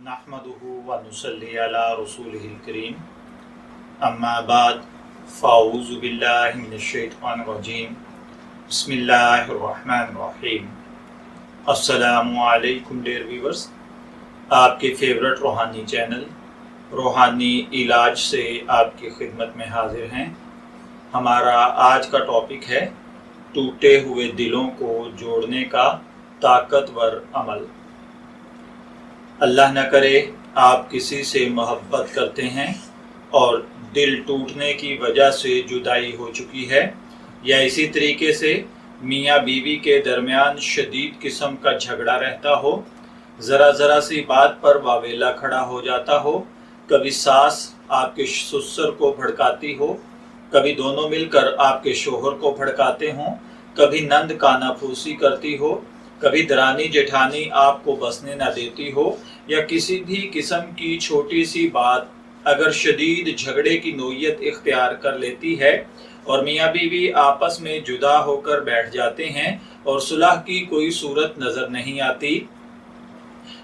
नहमदुहु व नुसल्ली अला रसूलिहिल करीम अम्मा बाद फ़ाऊज़ु बिल्लाहि मिनश्शैतानिर रजीम बिस्मिल्लाहिर रहमानिर रहीम। अस्सलामु अलैकुम डियर व्यूअर्स, आपके फेवरेट रूहानी चैनल रूहानी इलाज से आपकी खिदमत में हाजिर हैं। हमारा आज का टॉपिक है टूटे हुए दिलों को जोड़ने का ताकतवर अमल। अल्लाह न करे आप किसी से मोहब्बत करते हैं और दिल टूटने की वजह से जुदाई हो चुकी है, या इसी तरीके से मियाँ बीवी के दरमियान शदीद किस्म का झगड़ा रहता हो, ज़रा सी बात पर वावेला खड़ा हो जाता हो, कभी सास आपके ससुर को भड़काती हो, कभी दोनों मिलकर आपके शोहर को भड़काते हों, कभी नंद कानाफूसी करती हो, कभी दरानी जेठानी आपको बसने न देती हो, या किसी भी किस्म की छोटी सी बात अगर शदीद झगड़े की नोयत इख्तियार कर लेती है और मियाँ बीवी आपस में जुदा होकर बैठ जाते हैं और सुलह की कोई सूरत नजर नहीं आती,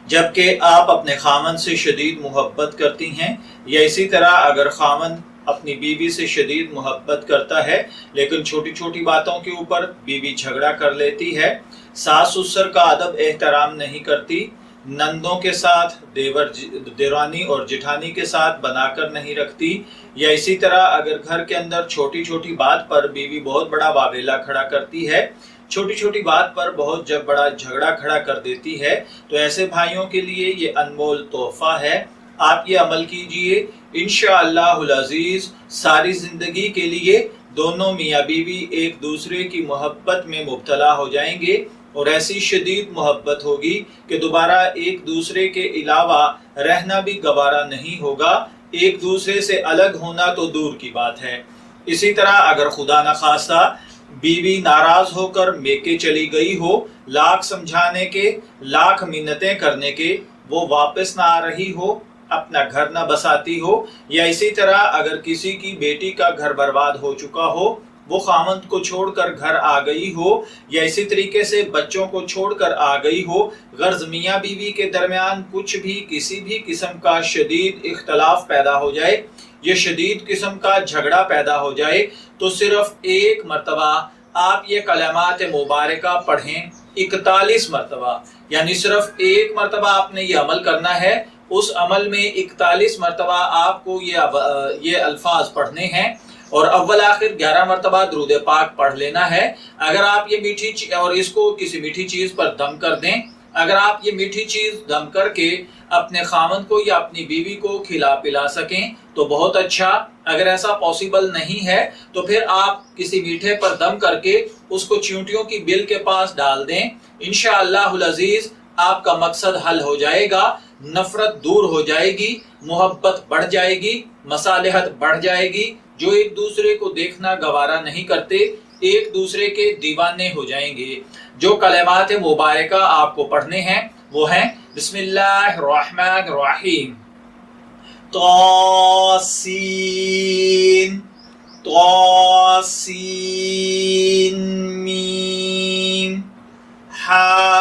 जबकि आप अपने खामन से शदीद मोहब्बत करती हैं, या इसी तरह अगर खामन अपनी बीवी से शदीद मोहब्बत करता है लेकिन छोटी छोटी बातों के ऊपर बीवी झगड़ा कर लेती है, सास ससुर का अदब एहतराम नहीं करती, नंदों के साथ देरानी और जेठानी के साथ बनाकर नहीं रखती, या इसी तरह अगर घर के अंदर छोटी छोटी बात पर बीवी बहुत बड़ा वावेला खड़ा करती है, छोटी छोटी बात पर बहुत जब बड़ा झगड़ा खड़ा कर देती है, तो ऐसे भाइयों के लिए ये अनमोल तोहफा है। आप ये अमल कीजिए, इंशाअल्लाहुल अज़ीज़ सारी जिंदगी के लिए दोनों मियाँ बीवी एक दूसरे की मोहब्बत में मुब्तला हो जाएंगे और ऐसी शदीद मोहब्बत होगी कि दोबारा एक दूसरे के अलावा रहना भी गवारा नहीं होगा, एक दूसरे से अलग होना तो दूर की बात है। इसी तरह अगर खुदा न खास्ता बीवी नाराज होकर मेके चली गई हो, लाख समझाने के लाख मिन्नतें करने के वो वापस ना आ रही हो, अपना घर न बसाती हो, या इसी तरह अगर किसी की बेटी का घर बर्बाद हो चुका हो, वो खामंद को छोड़कर घर आ गई हो, या इसी तरीके से बच्चों को छोड़कर आ गई हो, गर्ज मियाँ बीवी के दरमियान कुछ भी किसी भी किस्म का शदीद इख्तलाफ पैदा हो जाए, ये शदीद किस्म का झगड़ा पैदा हो जाए, तो सिर्फ एक मरतबा आप ये कलमात मुबारका पढ़ें 41 मरतबा, यानी सिर्फ एक मरतबा आपने ये अमल करना है। उस अमल में 41 मरतबा आपको ये अल्फाज पढ़ने हैं और अव्वल आखिर 11 मरतबा दुरूद पाक पढ़ लेना है। अगर आप ये मीठी और इसको किसी मीठी चीज पर दम कर दें, अगर आप ये मीठी चीज दम करके अपने खामन को या अपनी बीवी को खिला पिला सकें तो बहुत अच्छा। अगर ऐसा पॉसिबल नहीं है तो फिर आप किसी मीठे पर दम करके उसको चींटियों की बिल के पास डाल दें। इंशाअल्लाहुल अज़ीज़ आपका मकसद हल हो जाएगा, नफरत दूर हो जाएगी, मोहब्बत बढ़ जाएगी, मसालिहत बढ़ जाएगी। जो एक दूसरे को देखना गवारा नहीं करते एक दूसरे के दीवाने हो जाएंगे। जो कलमात मुबारका आपको पढ़ने हैं वो हैं बिस्मिल्लाहिर्रहमानिर्रहीम, तौसीन तौसीन मीम हामीम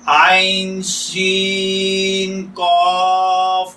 आइन सीन कॉफ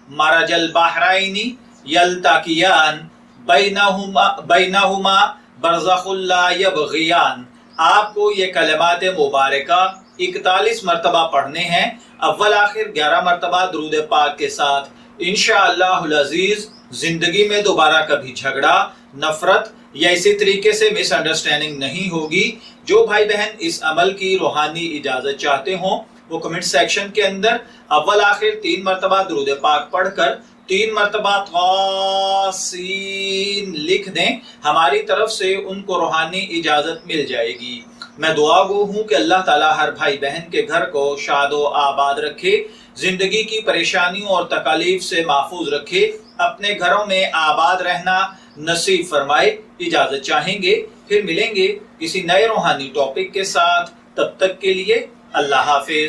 मरजल बहरैनी यल्तकियान बैनहुमा बरज़खुल ला यबग़ियान। आपको ये कलमात मुबारका 41 मरतबा पढ़ने हैं, अव्वल आखिर 11 मरतबा दुरूद पाक के साथ। इंशाअल्लाहुल अज़ीज़ जिंदगी में दोबारा कभी झगड़ा, नफरत या इसी तरीके से मिसअंडरस्टैंडिंग नहीं होगी। जो भाई बहन इस अमल की रूहानी इजाजत चाहते हों वो कमेंट सेक्शन के अंदर अव्वल आखिर 3 मरतबा दुरूद पाक पढ़कर 3 मरतबा तौसीन लिख दें, हमारी तरफ से उनको रूहानी इजाजत मिल जाएगी। मैं दुआ गो हूँ कि अल्लाह ताला हर भाई बहन के घर को शादो आबाद रखे, जिंदगी की परेशानियों और तकालीफ से महफूज रखे, अपने घरों में आबाद रहना नसीब फरमाए। इजाजत चाहेंगे, फिर मिलेंगे किसी नए रूहानी टॉपिक के साथ। तब तक के लिए अल्लाह हाफिज।